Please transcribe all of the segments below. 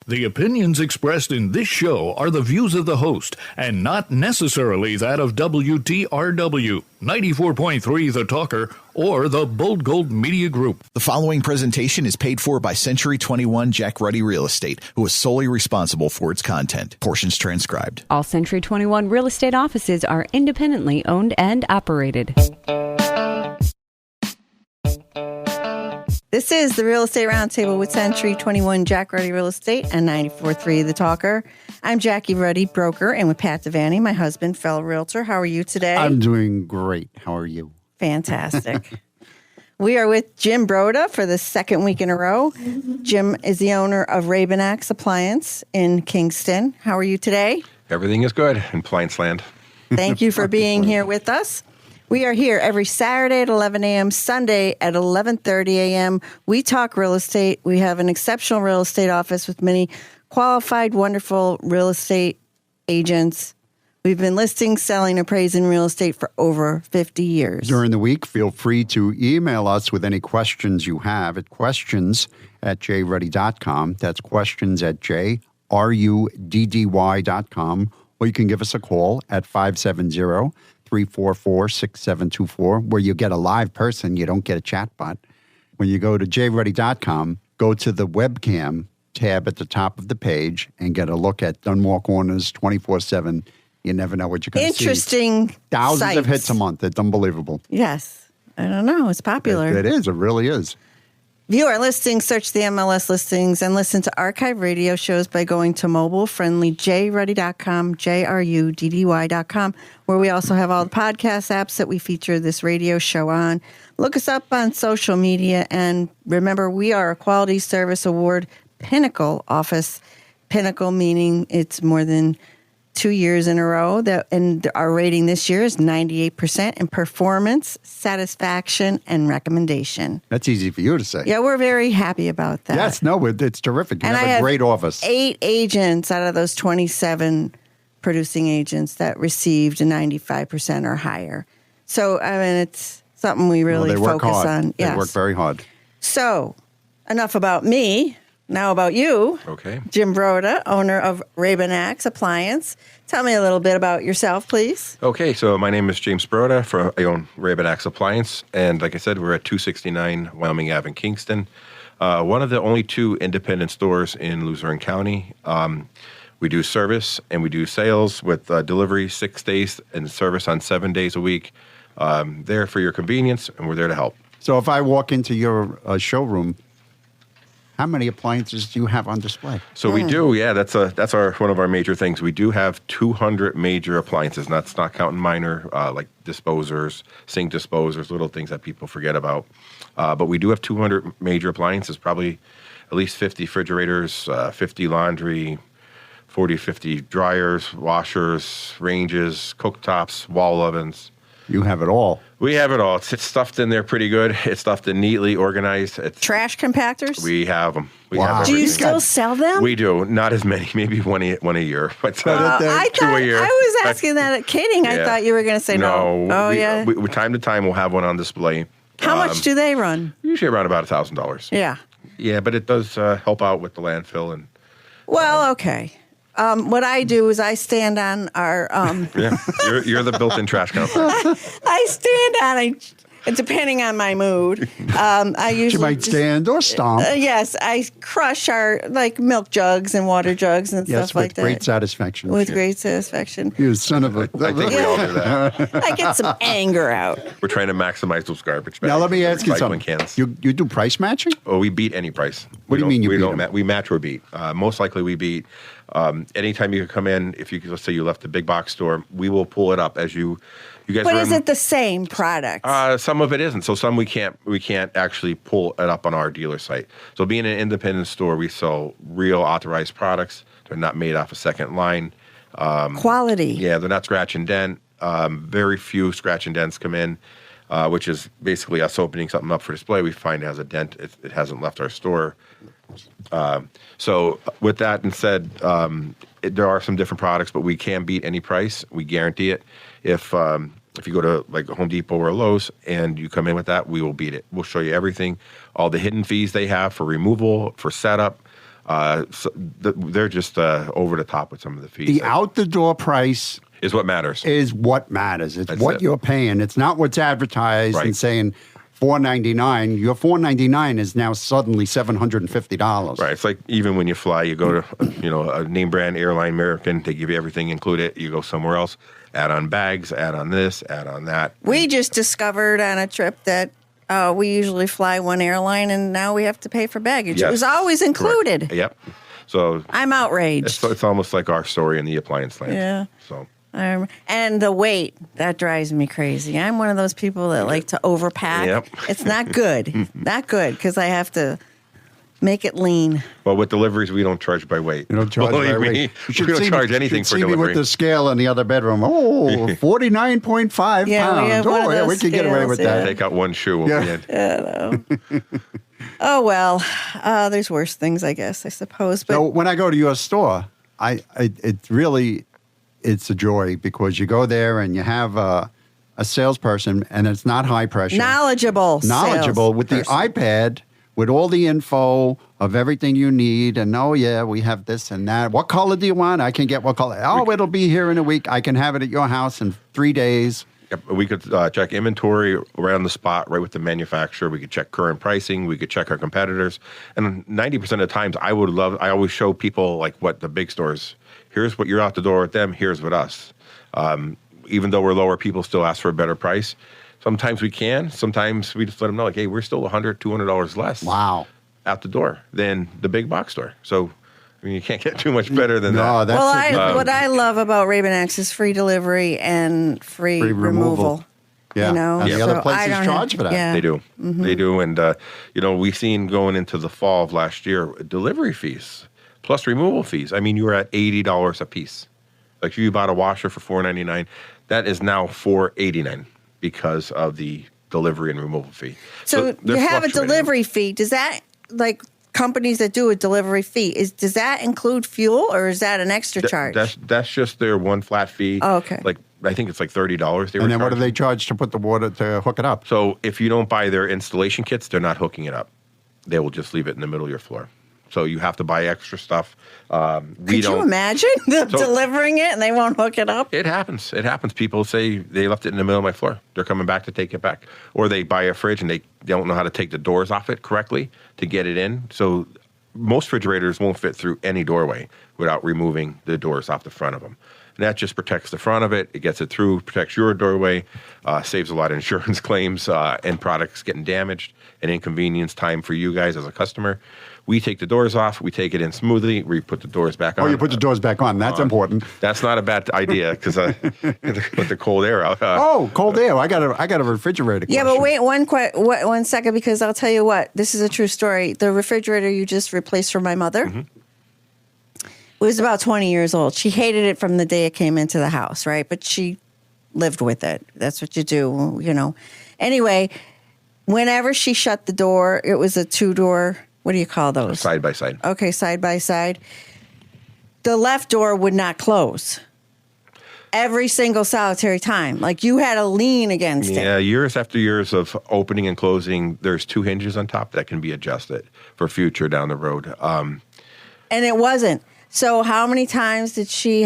The opinions expressed in this show are the views of the host and not necessarily that of WTRW, 94.3 The Talker, or the Bold Gold Media Group. The following presentation is paid for by Century 21 Jack Ruddy Real Estate, who is solely responsible for its content. Portions transcribed. All Century 21 real estate offices are independently owned and operated. This is the Real Estate Roundtable with Century 21 Jack Ruddy Real Estate and 94.3 The Talker. I'm Jackie Ruddy, broker, and with Pat Devaney, my husband, fellow realtor. How are you today? I'm doing great. How are you? Fantastic. We are with Jim Broda for the second week in a row. Jim is the owner of Rabinax Appliance in Kingston. How are you today? Everything is good in Appliance Land. Thank you for being here with us. We are here every Saturday at 11 a.m., Sunday at 11:30 a.m. We talk real estate. We have an exceptional real estate office with many qualified, wonderful real estate agents. We've been listing, selling, appraising real estate for over 50 years. During the week, feel free to email us with any questions you have at questions@jruddy.com. That's questions@jruddy.com. Or you can give us a call at 570-344-6724, where you get a live person. You don't get a chatbot. When you go to jruddy.com, go to the webcam tab at the top of the page and get a look at Dunmore Corners 24/7. You never know what you're going to see. Interesting Thousands of sites. hits a month. It's unbelievable. Yes. I don't know. It's popular. It is. It really is. View our listings, search the MLS listings, and listen to archive radio shows by going to mobile-friendly jruddy.com, jruddy.com, where we also have all the podcast apps that we feature this radio show on. Look us up on social media, and remember, we are a Quality Service Award Pinnacle office. Pinnacle meaning it's more than 2 years in a row, and our rating this year is 98% in performance, satisfaction, and recommendation. That's easy for you to say. Yeah, we're very happy about that. Yes, no, it's terrific. You And have I a have great office. 8 agents out of those 27 producing agents that received a 95% or higher. So, I mean, it's something we really they work focus hard. on. They Yes. work very hard. So, enough about me. Now about you. Okay. Jim Broda, owner of Rabinax Appliance. Tell me a little bit about yourself, please. Okay, so my name is James Broda. I own Rabinax Appliance, and like I said, we're at 269 Wyoming Ave in Kingston. One of the only 2 independent stores in Luzerne County. We do service and we do sales with delivery 6 days and service on 7 days a week. There for your convenience, and we're there to help. So if I walk into your showroom, how many appliances do you have on display? So we do, yeah. That's one of our major things. We do have 200 major appliances. And that's not counting minor, like disposers, sink disposers, little things that people forget about. But we do have 200 major appliances. Probably at least 50 refrigerators, 50 laundry, 40, 50 dryers, washers, ranges, cooktops, wall ovens. You have it all. We have it all. It's stuffed in there pretty good. It's stuffed in neatly, organized. Trash compactors? We have them. We Wow. have Do you everything. still sell them? We do. Not as many. Maybe one a year. But I two a year. was asking that kidding. I Yeah. thought you were going to say no. Oh, yeah. We, time to time, we'll have one on display. How much do they run? Usually around about $1,000. Yeah. Yeah, but it does help out with the landfill. And Well, okay. What I do is I stand on our. yeah, you're the built-in trash company. I stand on it, depending on my mood. I You usually might stand or stomp. yes, I crush our milk jugs and water jugs and Yes, stuff like with that. great satisfaction. With great satisfaction. You son of a... I think we all do that. I get some anger out. We're trying to maximize those garbage bags. Now, let me ask you recycling something. Cans. You do price matching? Oh, we beat any price. What do you mean you we beat don't 'em? We match or beat. Most likely we beat. Anytime you come in, if you let's say you left a big box store, we will pull it up as you guys. But are is in- it the same product? Some of it isn't. So some we can't actually pull it up on our dealer site. So being an independent store, we sell real authorized products. They're not made off a second line. Quality. Yeah, they're not scratch and dent. Very few scratch and dents come in, which is basically us opening something up for display. We find it has a dent. It hasn't left our store. So with that and said, there are some different products, but we can beat any price. We guarantee it. If you go to like Home Depot or Lowe's and you come in with that, we will beat it. We'll show you everything, all the hidden fees they have for removal, for setup, They're just over the top with some of the fees. The out-the-door price is what matters. It's That's what it. you're paying. It's not what's advertised and saying $499. Your $499 is now suddenly $750. Right. It's like even when you fly, you go to a name brand airline, American. They give you everything included. You go somewhere else, add on bags, add on this, add on that. We just discovered on a trip that we usually fly one airline, and now we have to pay for baggage. Yes. It was always included. Correct. Yep. So I'm outraged. it's almost like our story in the appliance land. Yeah. So. And the weight, that drives me crazy. I'm one of those people that like to overpack. Yep. It's not good. Not good because I have to make it lean. Well, with deliveries, we don't charge by weight. You don't charge by weight. We don't charge anything for see delivery. me with the scale in the other bedroom. Oh, 49.5 Yeah, we pounds. have one of Yeah, we those can get away with scales, yeah. that. Take out one shoe. We'll be in. Oh, well, there's worse things, I guess, I suppose. But So when I go to your store, it's a joy because you go there and you have a salesperson, and it's not high pressure. knowledgeable With the salesperson. iPad, with all the info of everything you need. And, we have this and that. What color do you want? I can get what color. Oh, it'll be here in a week. I can have it at your house in 3 days. Yep. We could check inventory right on the spot, right with the manufacturer. We could check current pricing. We could check our competitors. And 90% of the times, I always show people like what the big stores. Here's what you're out the door with them. Here's with us. Even though we're lower, people still ask for a better price. Sometimes we can. Sometimes we just let them know, like, hey, we're still $100, $200 less. Wow. Out the door than the big box store. So, I mean, you can't get too much better than No, that. that's What I love about Raving X is free delivery and free removal. Yeah. You know, And the so other I places don't charge Uh, have- for that. Yeah. They do. They do. And, we've seen going into the fall of last year, delivery fees plus removal fees. I mean, you were at $80 a piece. Like if you bought a washer for $4.99, that is now $4.89 because of the delivery and removal fee. So you they're have a fluctuating. delivery fee. Does that, like companies that do a delivery fee, does that include fuel or is that an extra charge? That's just their one flat fee. Oh, okay. Like I think it's like $30. They were And then what do charging. they charge to put the water to hook it up? So if you don't buy their installation kits, they're not hooking it up. They will just leave it in the middle of your floor. So you have to buy extra stuff. Could you imagine them delivering it and they won't hook it up? It happens. It happens. People say they left it in the middle of my floor. They're coming back to take it back. Or they buy a fridge and they don't know how to take the doors off it correctly to get it in. So most refrigerators won't fit through any doorway without removing the doors off the front of them. And that just protects the front of it. It gets it through, protects your doorway, saves a lot of insurance claims and products getting damaged and inconvenience time for you guys as a customer. We take the doors off. We take it in smoothly. We put the doors back on. Oh, you put the doors back on. That's important. That's not a bad idea because with the cold air out. Cold air. I got a refrigerator Yeah, question. but wait 1 second because I'll tell you what. This is a true story. The refrigerator you just replaced for my mother was about 20 years old. She hated it from the day it came into the house, right? But she lived with it. That's what you do, you know. Anyway, whenever she shut the door, it was a 2-door. What do you call those? Side by side. Okay, side by side. The left door would not close. Every single solitary time. Like you had to lean against it. Yeah, years after years of opening and closing, there's 2 hinges on top that can be adjusted for future down the road. And it wasn't. So how many times did she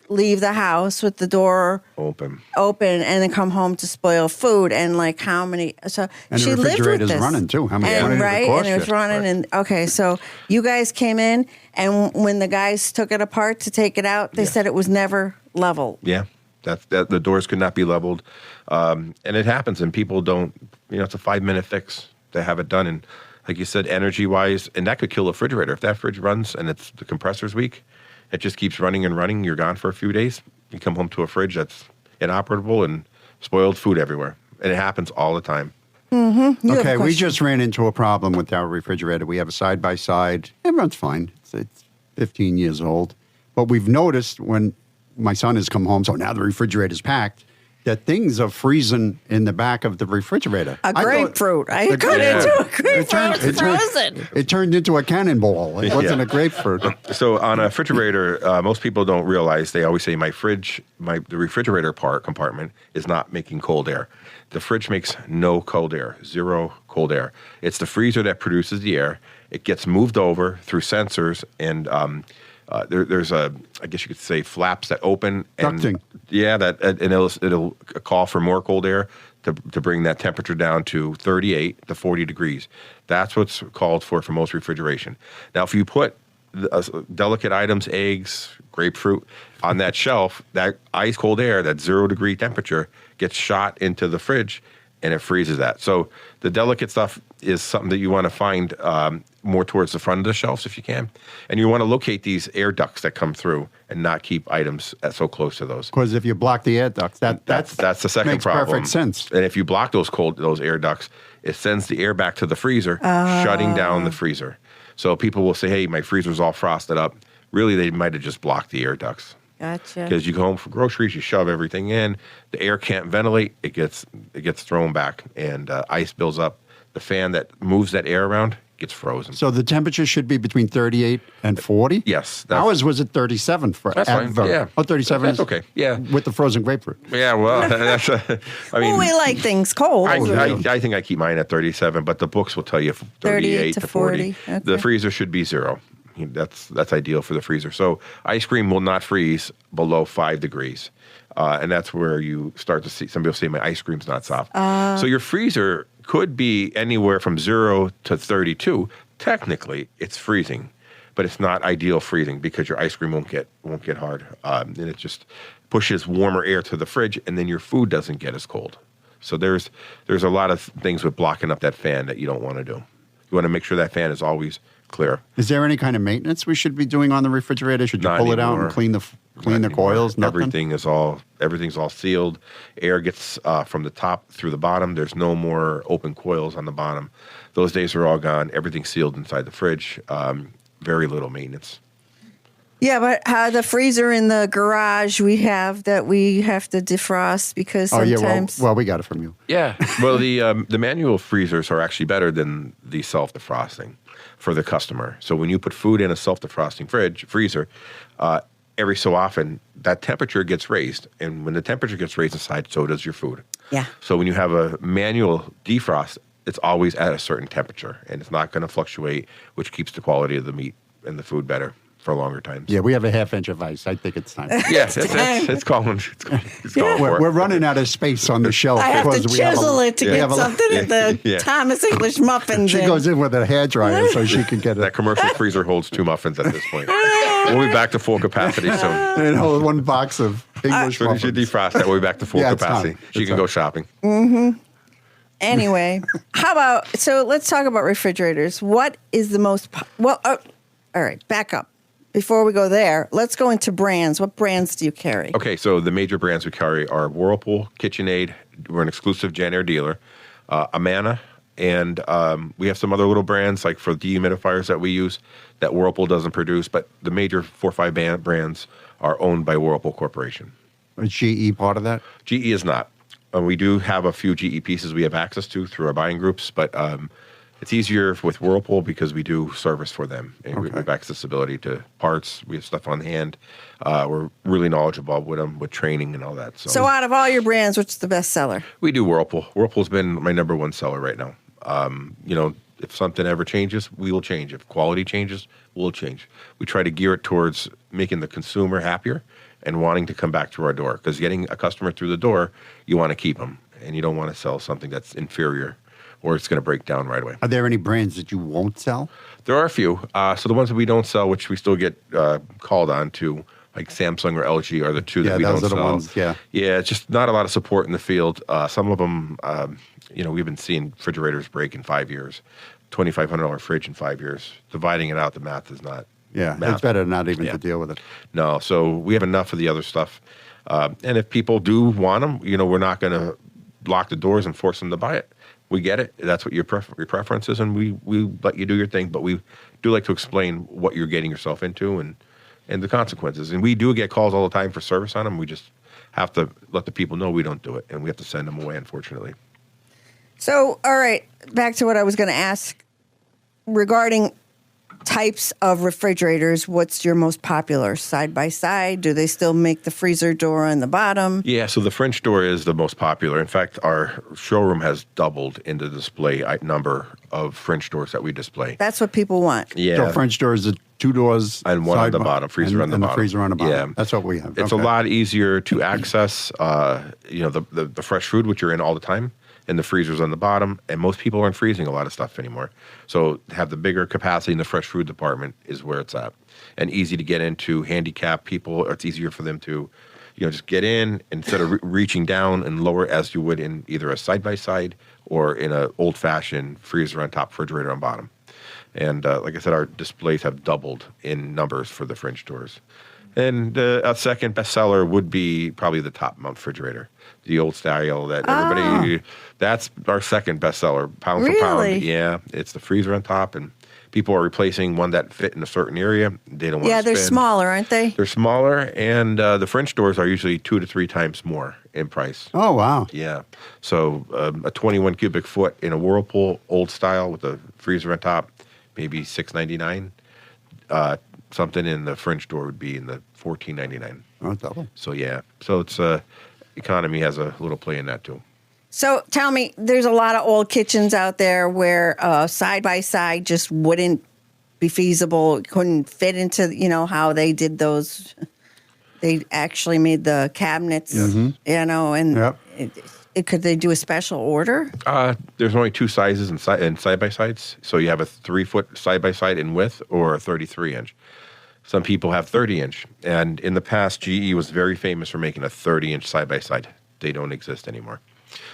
leave the house with the door Open. and then come home to spoil food? And like how many? So And she the lived with refrigerator's this. running, too. How many money And did it right, cost and it was you? running. And okay, so you guys came in, and when the guys took it apart to take it out, they said it was never level. Yeah, that the doors could not be leveled, and it happens. And people don't. It's a 5-minute fix to have it done. And like you said, energy-wise, and that could kill a refrigerator. If that fridge runs and it's the compressor's weak, it just keeps running and running. You're gone for a few days. You come home to a fridge that's inoperable and spoiled food everywhere. And it happens all the time. You have a Okay, we question. just ran into a problem with our refrigerator. We have a side-by-side. It runs fine. It's 15 years old. But we've noticed when my son has come home, so now the refrigerator's packed, that things are freezing in the back of the refrigerator. A grapefruit. I cut into a grapefruit. It's frozen. It turned into a cannonball. It wasn't a grapefruit. So on a refrigerator, most people don't realize, they always say the refrigerator compartment is not making cold air. The fridge makes no cold air, 0 cold air. It's the freezer that produces the air, It gets moved over through sensors, and there's I guess you could say, flaps that open. And, Ducting. Yeah, and it'll call for more cold air to bring that temperature down to 38 to 40 degrees. That's what's called for most refrigeration. Now, if you put delicate items, eggs, grapefruit, on that shelf, that ice cold air, that 0 degree temperature, gets shot into the fridge and it freezes that. So the delicate stuff is something that you want to find more towards the front of the shelves if you can. And you want to locate these air ducts that come through and not keep items so close to those. Because if you block the air ducts, that's the second makes problem. Perfect sense. And if you block those air ducts, it sends the air back to the freezer, shutting down the freezer. So people will say, hey, my freezer's all frosted up. Really, they might have just blocked the air ducts. Gotcha. Because you go home for groceries, you shove everything in, the air can't ventilate, it gets thrown back, and ice builds up. The fan that moves that air around gets frozen. So the temperature should be between 38 and 40? Yes. Ours was at 37 forever. That's fine. Yeah. Oh, 37? That's okay. Yeah. With the frozen grapefruit. Yeah, well, that's I mean, Well, we like things cold. I think I keep mine at 37, but the books will tell you 38 to 40. Okay. The freezer should be 0. That's ideal for the freezer. So ice cream will not freeze below 5 degrees. And that's where you start to see, some people say my ice cream's not soft. So your freezer could be anywhere from 0 to 32. Technically, it's freezing, but it's not ideal freezing because your ice cream won't get hard. And it just pushes warmer air to the fridge, and then your food doesn't get as cold. So there's a lot of things with blocking up that fan that you don't want to do. You want to make sure that fan is always clear. Is there any kind of maintenance we should be doing on the refrigerator? Should you pull it out and clean the coils? Nothing? Everything's all sealed. Air gets from the top through the bottom. There's no more open coils on the bottom. Those days are all gone. Everything's sealed inside the fridge. Very little maintenance. Yeah, but the freezer in the garage we have to defrost because sometimes. Well, we got it from you. Yeah. Well, the manual freezers are actually better than the self-defrosting for the customer. So when you put food in a self-defrosting freezer, every so often that temperature gets raised, and when the temperature gets raised inside, so does your food. Yeah. So when you have a manual defrost, it's always at a certain temperature, and it's not going to fluctuate, which keeps the quality of the meat and the food better for longer times. Yeah, we have a half inch of ice. I think it's time. Yeah, it's calling for it. We're running out of space on the shelf. I have to because chisel it to get something at the Thomas English muffins. She goes in with a hairdryer so she can get it. That commercial freezer holds 2 muffins at this point. We'll be back to full capacity soon. And hold 1 box of English So muffins. you should defrost that. We'll be back to full capacity. She can go shopping. Mm-hmm. Anyway, so let's talk about refrigerators. What is the most, all right, back up. Before we go there, let's go into brands. What brands do you carry? Okay, so the major brands we carry are Whirlpool, KitchenAid. We're an exclusive JennAir dealer. Amana, and we have some other little brands like for dehumidifiers that we use that Whirlpool doesn't produce, but the major 4 or 5 brands are owned by Whirlpool Corporation. Is GE part of that? GE is not. We do have a few GE pieces we have access to through our buying groups, but it's easier with Whirlpool because we do service for them. And we have accessibility to parts. We have stuff on hand. We're really knowledgeable with them, with training and all that. So out of all your brands, what's the best seller? We do Whirlpool. Whirlpool's been my number 1 seller right now. If something ever changes, we will change. If quality changes, we'll change. We try to gear it towards making the consumer happier and wanting to come back to our door. Because getting a customer through the door, you want to keep them. And you don't want to sell something that's inferior or it's going to break down right away. Are there any brands that you won't sell? There are a few. So the ones that we don't sell, which we still get called on to, like Samsung or LG, are the 2 that we don't sell. Yeah, those are the ones, yeah. Yeah, it's just not a lot of support in the field. Some of them, we've been seeing refrigerators break in 5 years. $2,500 fridge in 5 years. Dividing it out, the math is not. Yeah, it's better not even to deal with it. No, so we have enough of the other stuff. And if people do want them, we're not going to lock the doors and force them to buy it. We get it. That's what your preference is, and we let you do your thing. But we do like to explain what you're getting yourself into and the consequences. And we do get calls all the time for service on them. We just have to let the people know we don't do it, and we have to send them away, unfortunately. So, all right, back to what I was going to ask regarding types of refrigerators, what's your most popular? Side by side? Do they still make the freezer door on the bottom? Yeah, so the French door is the most popular. In fact, our showroom has doubled in the display number of French doors that we display. That's what people want. Yeah. So French doors are 2 doors. And one on the bottom, freezer on the and bottom. the freezer on the bottom. Yeah. That's what we have. It's a lot easier to access, the fresh food, which you're in all the time, and the freezer's on the bottom. And most people aren't freezing a lot of stuff anymore. So to have the bigger capacity in the fresh food department is where it's at. And easy to get into, handicapped people, it's easier for them to, just get in instead of reaching down and lower as you would in either a side-by-side or in an old-fashioned freezer on top, refrigerator on bottom. And like I said, our displays have doubled in numbers for the French doors. And a second bestseller would be probably the top mount refrigerator, the old style that everybody, that's our second bestseller, pound for pound. Really? Yeah, it's the freezer on top, and people are replacing one that fit in a certain area. They don't want to Yeah, they're spend. smaller, aren't they? They're smaller, and the French doors are usually 2 to 3 times more in price. Oh, wow. Yeah. So a 21 cubic foot in a Whirlpool, old style with a freezer on top, maybe $6.99. Something in the French door would be in the $14.99. Oh, double. So yeah. So it's economy has a little play in that too. So tell me, there's a lot of old kitchens out there where side by side just wouldn't be feasible, couldn't fit into, how they did those. They actually made the cabinets, and Yep. could they do a special order? There's only 2 sizes in side by sides. So you have a 3-foot side by side in width or a 33-inch. Some people have 30-inch. And in the past, GE was very famous for making a 30-inch side by side. They don't exist anymore.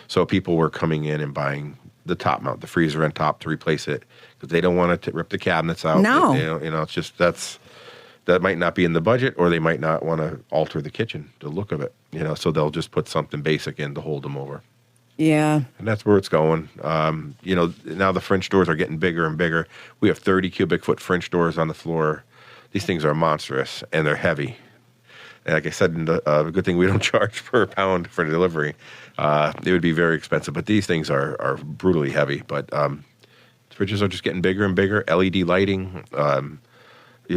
So people were coming in and buying the top mount, the freezer on top, to replace it because they don't want to rip the cabinets out. No. It's just that might not be in the budget, or they might not want to alter the kitchen, the look of it. So they'll just put something basic in to hold them over. Yeah. And that's where it's going. Now the French doors are getting bigger and bigger. We have 30 cubic foot French doors on the floor. These things are monstrous, and they're heavy. And like I said, a good thing we don't charge per pound for delivery. It would be very expensive, but these things are brutally heavy. But fridges are just getting bigger and bigger. LED lighting,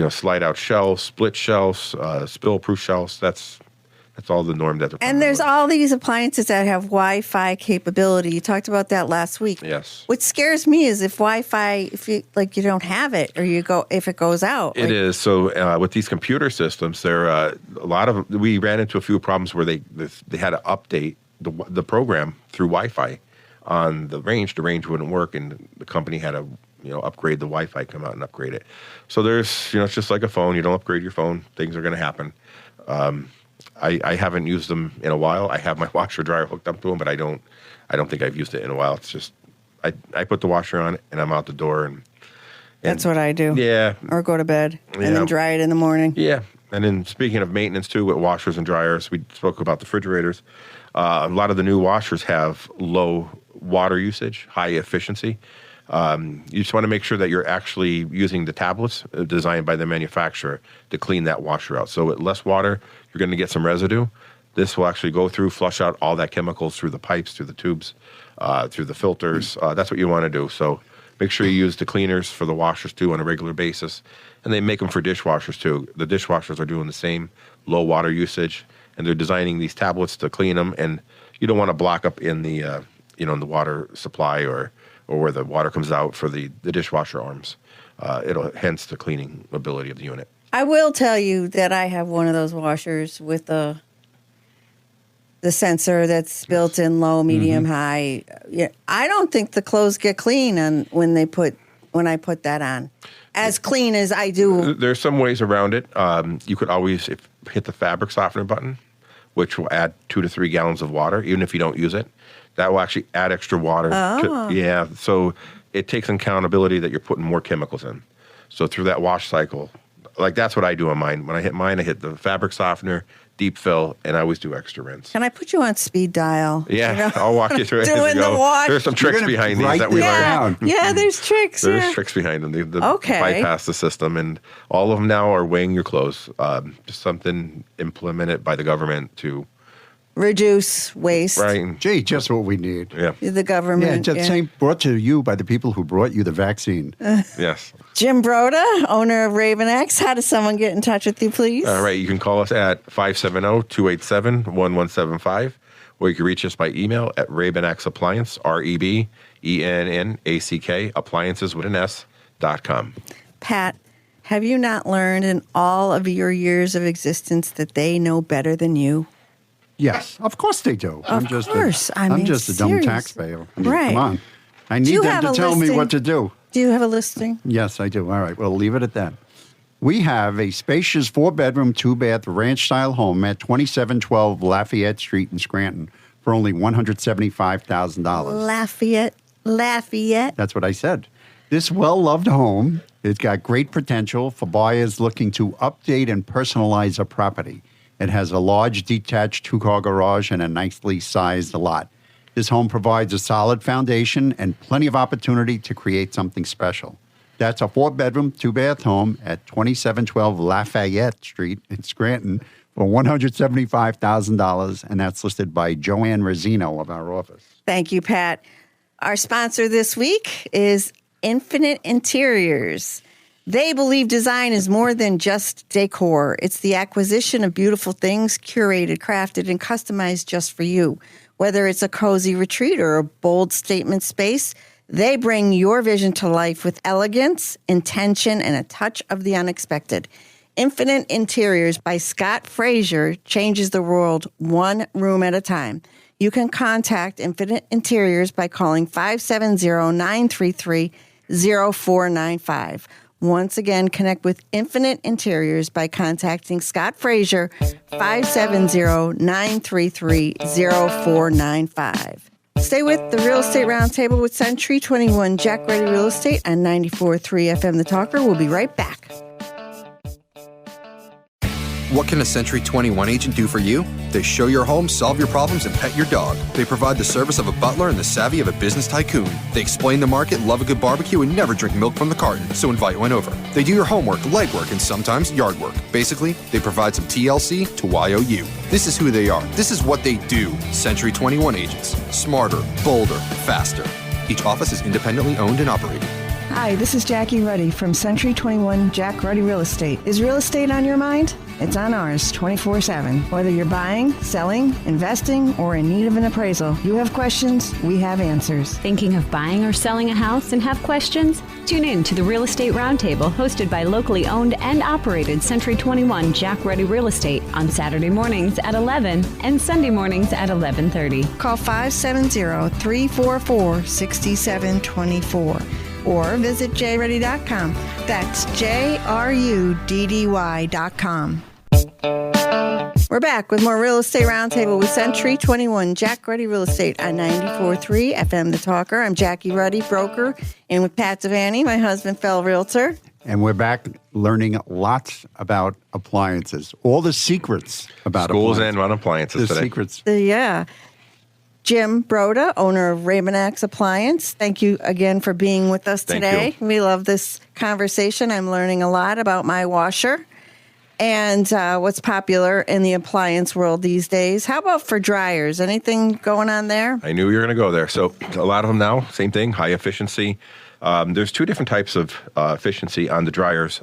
slide out shelves, split shelves, spill-proof shelves. That's all the norm that they're And there's coming all these appliances that have Wi-Fi capability. You talked about that last week. with. Yes. What scares me is if Wi-Fi, you don't have it, or if it goes out. It is. So with these computer systems, there a lot of we ran into a few problems where they had to update the program through Wi-Fi on the range. The range wouldn't work, and the company had to upgrade the Wi-Fi, come out and upgrade it. So there's it's just like a phone. You don't upgrade your phone, things are going to happen. I haven't used them in a while. I have my washer dryer hooked up to them, but I don't think I've used it in a while. It's just I put the washer on and I'm out the door and That's what I do. Yeah. Or go to bed and Yeah. then dry it in the morning. Yeah. And then speaking of maintenance too, with washers and dryers, we spoke about the refrigerators. A lot of the new washers have low water usage, high efficiency. You just want to make sure that you're actually using the tablets designed by the manufacturer to clean that washer out. So with less water, you're going to get some residue. This will actually go through, flush out all that chemicals through the pipes, through the tubes, through the filters. That's what you want to do. So make sure you use the cleaners for the washers too on a regular basis. And they make them for dishwashers too. The dishwashers are doing the same, low water usage, and they're designing these tablets to clean them. And you don't want to block up in the, in the water supply or where the water comes out for the dishwasher arms. It'll hence the cleaning ability of the unit. I will tell you that I have one of those washers with the sensor that's built in low, medium, high. Yeah, I don't think the clothes get clean when I put that on. As clean as I do. There's some ways around it. You could always hit the fabric softener button, which will add 2 to 3 gallons of water, even if you don't use it. That will actually add extra water. So it takes accountability that you're putting more chemicals in. So through that wash cycle, like that's what I do on mine. When I hit mine, I hit the fabric softener, deep fill, and I always do extra rinse. Can I put you on speed dial? Yeah, I'll walk you through it. Doing the wash. There's some tricks behind these that we learned. Yeah, there's tricks. There's tricks behind them. They bypass the system, and all of them now are weighing your clothes. Just something implemented by the government to reduce waste. Right. Gee, just what we need. Yeah. The government. Yeah, same brought to you by the people who brought you the vaccine. Yes. Jim Broda, owner of Raven X. How does someone get in touch with you, please? All right. You can call us at 570-287-1175, or you can reach us by email at Ravenax Appliance, REBENNACK, appliances with an S.com. Pat, have you not learned in all of your years of existence that they know better than you? Yes, of course they do. Of course. I'm just a dumb serious. taxpayer. I mean, Right. Come on. I need you them have to a tell me listing? what to do. Do you have a listing? Yes, I do. All right, well, leave it at that. We have a spacious 4-bedroom, 2-bath ranch-style home at 2712 Lafayette Street in Scranton for only $175,000. Lafayette. That's what I said. This well-loved home, it's got great potential for buyers looking to update and personalize a property. It has a large detached 2-car garage and a nicely sized lot. This home provides a solid foundation and plenty of opportunity to create something special. That's a 4-bedroom, 2-bath home at 2712 Lafayette Street in Scranton for $175,000, and that's listed by Joanne Rosino of our office. Thank you, Pat. Our sponsor this week is Infinite Interiors. They believe design is more than just decor. It's the acquisition of beautiful things, curated, crafted, and customized just for you. Whether it's a cozy retreat or a bold statement space, they bring your vision to life with elegance, intention, and a touch of the unexpected. Infinite Interiors by Scott Frazier changes the world one room at a time. You can contact Infinite Interiors by calling 570-933-0495. Once again, connect with Infinite Interiors by contacting Scott Frazier, 570-933-0495. Stay with the Real Estate Roundtable with Century 21 Jack Ready Real Estate on 94.3 FM The Talker. We'll be right back. What can a Century 21 agent do for you? They show your home, solve your problems, and pet your dog. They provide the service of a butler and the savvy of a business tycoon. They explain the market, love a good barbecue, and never drink milk from the carton, so invite one over. They do your homework, legwork, and sometimes yard work. Basically, they provide some TLC to YOU. This is who they are. This is what they do. Century 21 agents. Smarter, bolder, faster. Each office is independently owned and operated. Hi, this is Jackie Ruddy from Century 21 Jack Ruddy Real Estate. Is real estate on your mind? It's on ours 24/7. Whether you're buying, selling, investing, or in need of an appraisal, you have questions, we have answers. Thinking of buying or selling a house and have questions? Tune in to the Real Estate Roundtable hosted by locally owned and operated Century 21 Jack Ready Real Estate on Saturday mornings at 11 and Sunday mornings at 11:30. Call 570-344-6724 or visit jruddy.com. That's JRUDDY.com. We're back with more Real Estate Roundtable with Century 21 Jack Ruddy Real Estate on 94.3 FM The Talker. I'm Jackie Ruddy, broker, and with Pat Devaney, my husband, fellow realtor. And we're back learning lots about appliances, all the secrets about Schools appliances. and run appliances The today. secrets. Yeah. Jim Broda, owner of Ravenax Appliance. Thank you again for being with us Thank today. you. We love this conversation. I'm learning a lot about my washer and what's popular in the appliance world these days. How about for dryers? Anything going on there? I knew you were going to go there. So a lot of them now, same thing, high efficiency. There's two different types of efficiency on the dryers.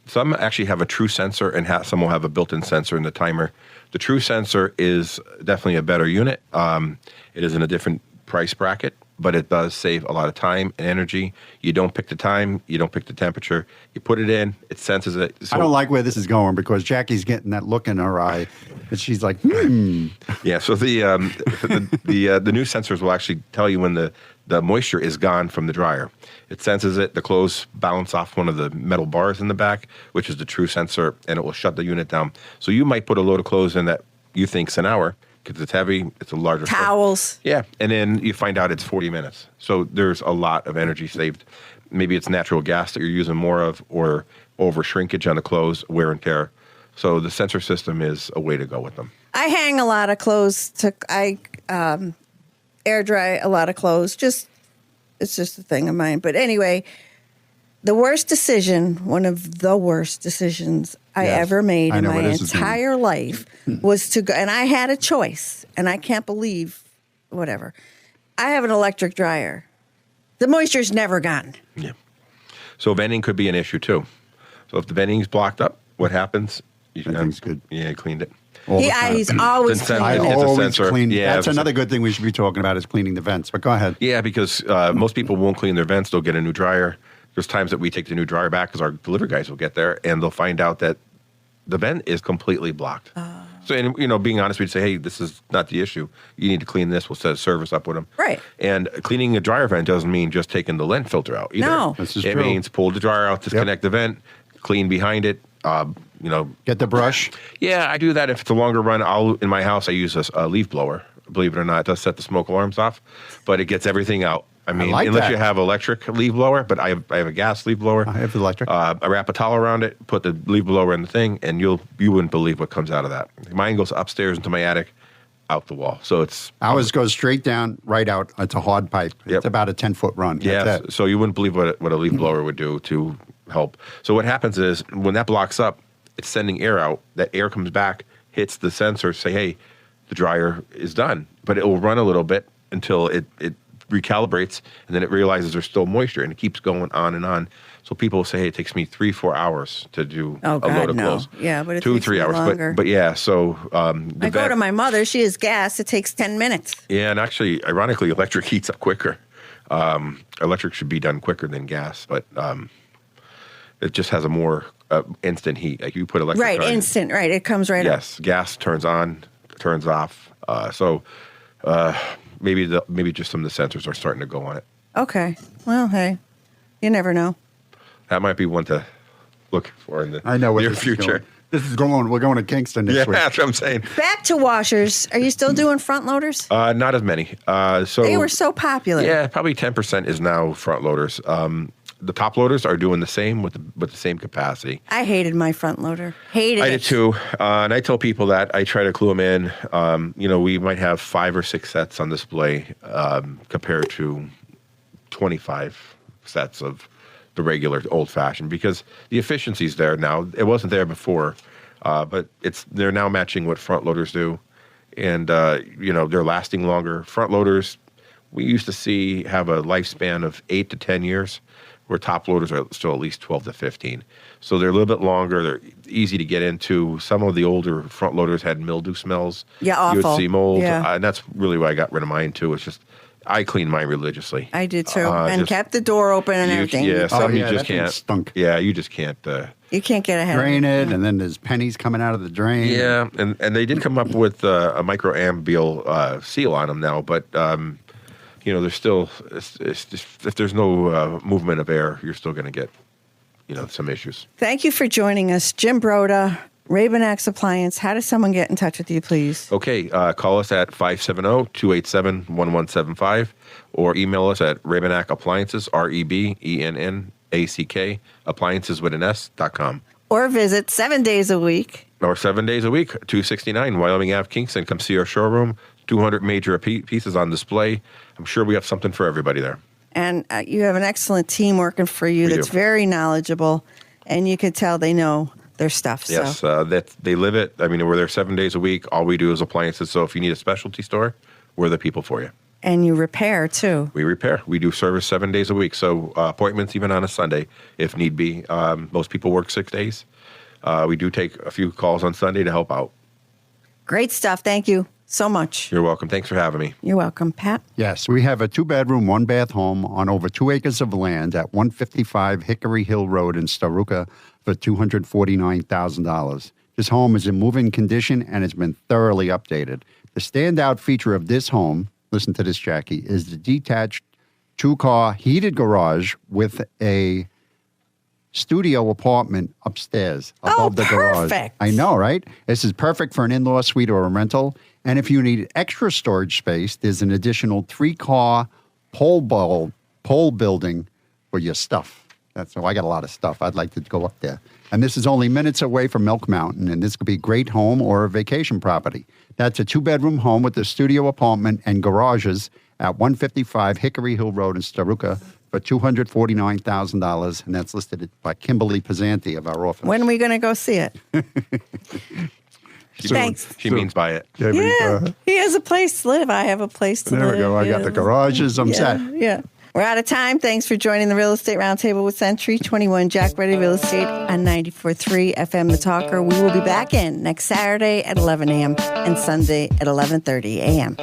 Some actually have a true sensor and some will have a built-in sensor in the timer. The true sensor is definitely a better unit. It is in a different price bracket, but it does save a lot of time and energy. You don't pick the time. You don't pick the temperature. You put it in. It senses it. So, I don't like where this is going because Jackie's getting that look in her eye, and she's like, Yeah, so the new sensors will actually tell you when the moisture is gone from the dryer. It senses it. The clothes bounce off one of the metal bars in the back, which is the true sensor, and it will shut the unit down. So you might put a load of clothes in that you think's an hour because it's heavy. It's a larger Towels. Yeah, and then you find out it's 40 minutes. So there's a lot of energy saved. Maybe it's natural gas that you're using more of, or over shrinkage on the clothes, wear and tear. So the sensor system is a way to go with them. I hang a lot of clothes. I air dry a lot of clothes. It's just a thing of mine. But anyway, The worst decision, one of the worst decisions I Yes, ever made I in know my what this is gonna be. entire life was to go, and I had a choice, and I can't believe, whatever. I have an electric dryer. The moisture's never gone. Yeah. So venting could be an issue too. So if the venting's blocked up, what happens? Venting's good. Yeah, cleaned it. All the time. He's always Then I It's clean. a always sensor. clean. Yeah, That's another good thing we should be talking about is cleaning the vents. But go ahead. Yeah, because most people won't clean their vents. They'll get a new dryer. There's times that we take the new dryer back because our delivery guys will get there and they'll find out that the vent is completely blocked. So, and, being honest, we'd say, hey, this is not the issue. You need to clean this. We'll set a service up with them. Right. And cleaning a dryer vent doesn't mean just taking the lint filter out either. No. This is it true. means pull the dryer out, disconnect the vent, clean behind it. Get the brush. Yeah, I do that if it's a longer run. In my house, I use a leaf blower. Believe it or not, it does set the smoke alarms off, but it gets everything out. I mean, like unless that. you have electric leaf blower, but I have a gas leaf blower. I have electric. I wrap a towel around it, put the leaf blower in the thing, and you wouldn't believe what comes out of that. Mine goes upstairs into my attic, out the wall. So it's Ours goes straight down, right out. It's a hard pipe. Yep. It's about a 10-foot run. yeah. That's it. So you wouldn't believe what a leaf blower would do to help. So what happens is when that blocks up, it's sending air out. That air comes back, hits the sensor, say, hey, the dryer is done. But it will run a little bit until it recalibrates, and then it realizes there's still moisture, and it keeps going on and on. So people say, hey, it takes me 3-4 hours to do Oh, a God, load of no. clothes. Yeah, but it 2-3 takes me hours. longer. But yeah, so I go to my mother. She has gas. It takes 10 minutes. Yeah, and actually, ironically, electric heats up quicker. Electric should be done quicker than gas, but it just has a more instant heat. Like you put electric Right, on, instant. Right, it comes right up. yes, gas turns on, turns off. Maybe just some of the sensors are starting to go on it. Okay. Well, hey, you never know. That might be one to look for in the I know what near this is future. going. This is going. We're going to Kingston Yeah, this week. that's what I'm saying. Back to washers. Are you still doing front loaders? Not as many. So They were so popular. Yeah, probably 10% is now front loaders. The top loaders are doing the same with the same capacity. I hated my front loader. Hated I it. did too, and I tell people that I try to clue them in. We might have 5 or 6 sets on display compared to 25 sets of the regular old fashioned because the efficiency's there now. It wasn't there before, but they're now matching what front loaders do, and they're lasting longer. Front loaders we used to have a lifespan of 8 to 10 years. Where top loaders are still at least 12 to 15. So they're a little bit longer. They're easy to get into. Some of the older front loaders had mildew smells. Yeah, awful. You would see mold. Yeah. And that's really why I got rid of mine, too. It's just, I clean mine religiously. I did too, and kept the door open and everything. Yeah, some you yeah, just that thing can't. stunk. Yeah, you just can't. You can't get ahead Drain of it, and then there's pennies coming out of the drain. Yeah, and they did come up with a microambial seal on them now, but there's still it's just if there's no movement of air, you're still going to get some issues. Thank you for joining us, Jim Broda, Rabinax Appliance. How does someone get in touch with you, please? Okay, call us at 570-287-1175 or email us at Rebenack Appliances, REBENNACK, appliances with an S.com. Or visit 7 days a week. Or 7 days a week, 269 Wyoming Ave, Kingston. Come see our showroom. 200 major pieces on display. I'm sure we have something for everybody there. And you have an excellent team working for you We that's do. very knowledgeable, and you can tell they know their stuff. Yes, So. that they live it. I mean, we're there 7 days a week. All we do is appliances. So if you need a specialty store, we're the people for you. And you repair, too. We repair. We do service 7 days a week. So appointments even on a Sunday if need be. Most people work 6 days. We do take a few calls on Sunday to help out. Great stuff. Thank you so much. You're welcome. Thanks for having me. You're welcome, Pat. Yes, we have a 2-bedroom, 1-bath home on over 2 acres of land at 155 Hickory Hill Road in Staruka for $249,000. This home is in move-in condition and has been thoroughly updated. The standout feature of this home, listen to this, Jackie, is the detached 2-car heated garage with a studio apartment upstairs above the garage. Perfect. I know, right? This is perfect for an in-law suite or a rental. And if you need extra storage space, there's an additional 3-car pole building for your stuff. So I got a lot of stuff. I'd like to go up there. And this is only minutes away from Milk Mountain, and this could be a great home or a vacation property. That's a 2-bedroom home with a studio apartment and garages at 155 Hickory Hill Road in Staruka for for $249,000, and that's listed by Kimberly Pizzanti of our office. When are we going to go see it? Thanks. She means buy it. Yeah, he has a place to live. I have a place to live. There we go. I got the garages. I'm set. Yeah. We're out of time. Thanks for joining the Real Estate Roundtable with Century 21 Jack Ready Real Estate on 94.3 FM The Talker. We will be back in next Saturday at 11 a.m. and Sunday at 11:30 a.m.